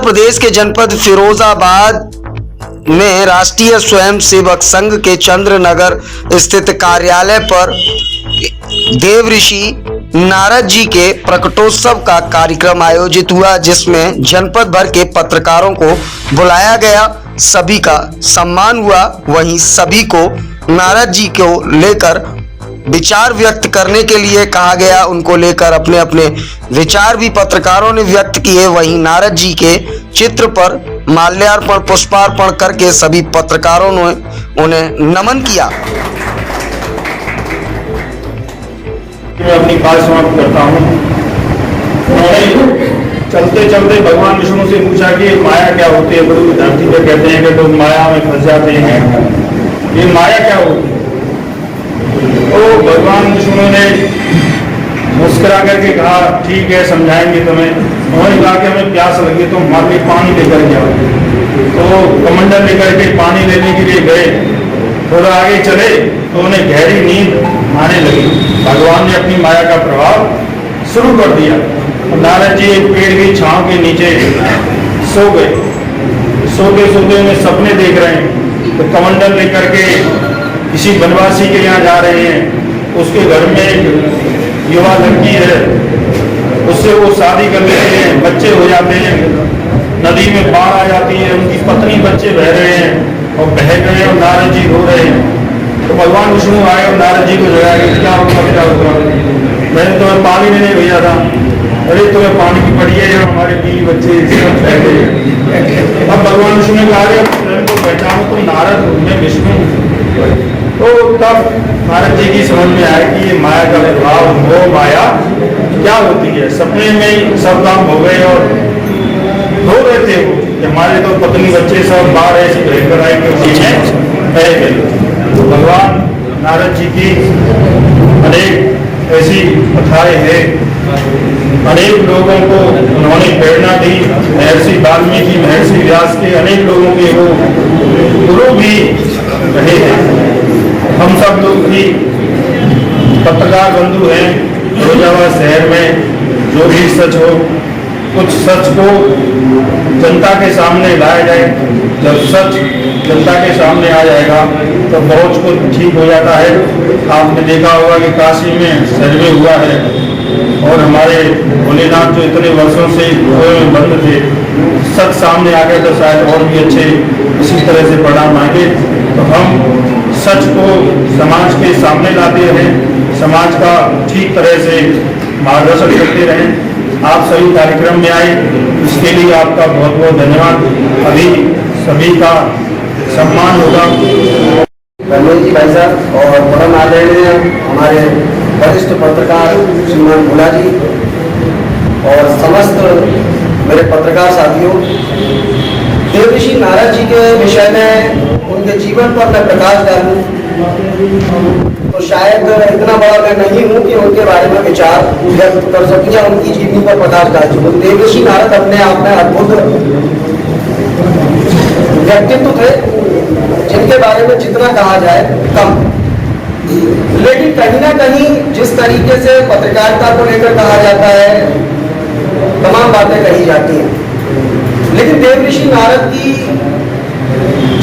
प्रदेश के जनपद फिरोजाबाद में राष्ट्रीय स्वयंसेवक संघ के चंद्रनगर स्थित कार्यालय पर देव ऋषि नारद जी के प्रकटोत्सव का कार्यक्रम आयोजित हुआ, जिसमें जनपद भर के पत्रकारों को बुलाया गया, सभी का सम्मान हुआ। वहीं सभी को नारद जी को लेकर विचार व्यक्त करने के लिए कहा गया, उनको लेकर अपने अपने विचार भी पत्रकारों ने व्यक्त किए। वहीं नारद जी के चित्र पर माल्यार्पण पुष्पार्पण करके सभी पत्रकारों ने उन्हें नमन किया। मैं अपनी बात समाप्त करता हूँ। उन्होंने चलते चलते भगवान विष्णु से पूछा कि माया क्या होती है। गुरु धरती पर कहते हैं कि लोग माया में फंस जाते हैं, ये माया क्या होती है? तो भगवान विष्णु ने मुस्कुरा करके कहा, ठीक है समझाएंगे तुम्हें। उन्होंने कहा कि हमें प्यास लगी तो हमारे लिए पानी लेकर जाओ। तो कमंडल लेकर के पानी लेने के लिए गए, थोड़ा आगे चले तो उन्हें गहरी नींद आने लगी। भगवान ने अपनी माया का प्रभाव शुरू कर दिया। नारद जी एक पेड़ की छांव के नीचे सो गए। सोते सोते उन्हें सपने देख रहे हैं। तो कमंडल लेकर के किसी वनवासी के यहाँ जा रहे हैं, उसके घर में एक युवा लड़की है, उससे वो शादी कर लेते हैं, बच्चे हो जाते हैं। नदी में बाढ़ आ जाती है, उनकी पत्नी बच्चे बह रहे हैं और बह गए और नारद जी रो रहे हैं। तो भगवान विष्णु आए और नारद जी को जगाया कि क्या होगा क्या होगा, मैंने तुम्हें पानी लेने भेजा था। अरे तुम्हें पानी की पड़ी है, हमारे बीवी बच्चे बह गए। अब भगवान विष्णु ने कहा तो पहचानो तुम नारद मैं विष्णु। तो तब नारद जी की समझ में आया कि ये माया का प्रभाव मोह माया क्या होती है। सपने में ही सब काम हो गए और रो रहे थे वो कि हमारे तो पत्नी बच्चे सब बाहर ऐसी भयंकर आई कि उसी में बह गए। तो भगवान नारद जी की अनेक ऐसी कथाएं हैं, अनेक लोगों को उन्होंने प्रेरणा दी। महर्षि वाल्मीकि, महर्षि व्यास के अनेक लोगों के वो गुरु भी रहे हैं। हम सब लोग भी पत्रकार बंधु हैं। फिरोजाबाद शहर में जो भी सच हो, कुछ सच को जनता के सामने लाया जाए। जब सच जनता के सामने आ जाएगा तो बहुत कुछ ठीक हो जाता है। आपने देखा होगा कि काशी में सर्वे हुआ है और हमारे भोलेनाथ जो इतने वर्षों से कुएं में बंद थे, सच सामने आ गए तो शायद और भी अच्छे इसी तरह से परिणाम आएंगे। तो हम सच को समाज के सामने लाते रहें, समाज का ठीक तरह से मार्गदर्शन करते रहें। आप सभी कार्यक्रम में आए, इसके लिए आपका बहुत बहुत धन्यवाद। अभी सभी का सम्मान होगा। रमेश जी भाई साहब और परम आदरणीय हमारे वरिष्ठ पत्रकार श्रीमान भोला जी और समस्त मेरे पत्रकार साथियों, देव ऋषि नारद जी के विषय में उनके जीवन पर मैं प्रकाश डालूं तो शायद इतना बड़ा मैं नहीं हूं कि उनके बारे में विचार व्यक्त कर सकूं या उनकी जीवनी पर प्रकाश डाल सकूं। देव ऋषि नारद अपने आप में अद्भुत व्यक्तित्व थे, जिनके बारे में जितना कहा जाए कम। लेकिन कहीं ना कहीं जिस तरीके से पत्रकारिता को लेकर कहा जाता है, तमाम बातें कही जाती हैं, लेकिन देव ऋषि नारद की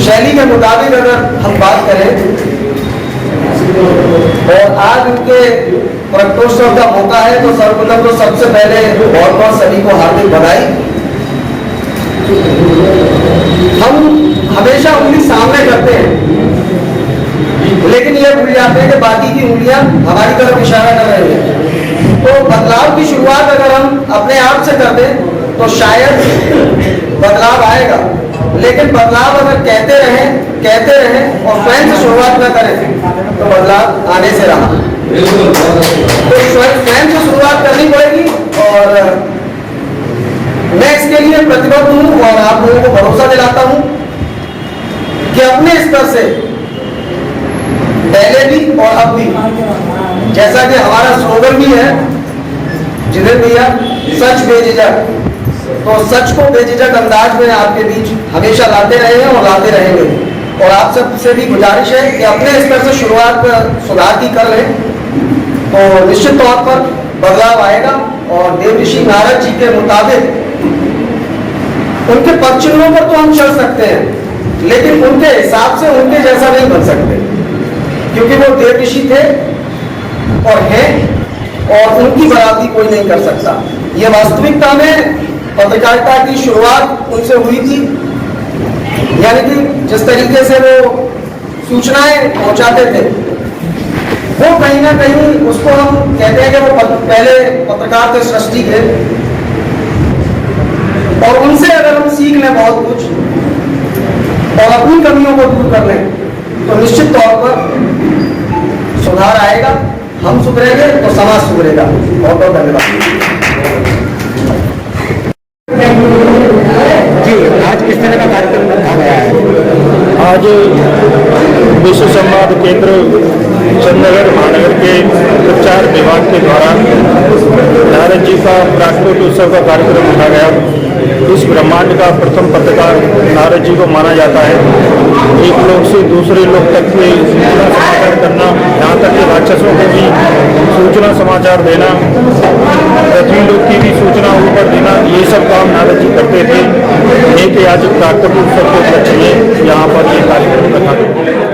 शैली के मुताबिक अगर हम बात करें और आज उनके प्रकटोत्सव का मौका है तो सर्वप्रथम तो सबसे पहले बहुत बहुत सभी को हार्दिक बधाई। हम हमेशा उंगली सामने करते हैं, लेकिन ये भूल जाते हैं कि बाकी की उंगलियां हमारी तरफ इशारा कर रही हैं। तो बदलाव की शुरुआत अगर हम अपने आप से कर दें तो शायद बदलाव आएगा, लेकिन बदलाव अगर कहते रहें और स्वयं से शुरुआत न करें तो बदलाव आने से रहा। तो स्वयं से शुरुआत करनी पड़ेगी और मैं इसके लिए प्रतिबद्ध हूं और आप लोगों को भरोसा दिलाता हूं कि अपने स्तर से पहले भी और अब भी, जैसा कि हमारा स्लोगन भी है जितेंद्र भैया, सच बेझिझक, तो सच को बेझिझक अंदाज में आपके बीच हमेशा लाते रहे हैं और लाते रहेंगे। और आप सबसे भी गुजारिश है कि अपने स्तर से शुरुआत सुधार की कर लें तो निश्चित तौर पर बदलाव आएगा और देव ऋषि नारद जी के मुताबिक उनके पद चिन्हों पर तो हम चल सकते हैं, लेकिन उनके हिसाब से उनके जैसा नहीं बन सकते, क्योंकि वो देव ऋषि थे और हैं, और उनकी बराबरी कोई नहीं कर सकता। ये वास्तविकता में पत्रकारिता की शुरुआत उनसे हुई थी, यानी कि जिस तरीके से वो सूचनाएं पहुंचाते थे, वो कहीं ना कहीं उसको हम कहते हैं कि वो पहले पत्रकार थे सृष्टि के, और उनसे अगर हम सीख लें बहुत कुछ और अपनी कमियों को दूर कर लें, तो निश्चित तौर पर सुधार आएगा। हम सुधरेंगे तो समाज सुधरेगा। बहुत बहुत धन्यवाद। जी, आज किस तरह का कार्यक्रम रखा गया है? आज विश्व संवाद केंद्र चंदननगर महानगर के प्रचार विभाग के द्वारा नारद जी का प्राकट्य उत्सव का कार्यक्रम रखा गया। इस ब्रह्मांड का प्रथम पत्रकार नारद जी को माना जाता है। एक लोक से दूसरे लोक तक के सूचना समाचार करना, यहाँ तक कि राक्षसों को भी सूचना समाचार देना, पृथ्वी लोक की भी सूचना ऊपर देना, ये सब काम नारद जी करते थे। एक आज प्राकट्य उत्सव के उपलक्ष्य में यहाँ पर ये कार्यक्रम रखा गया।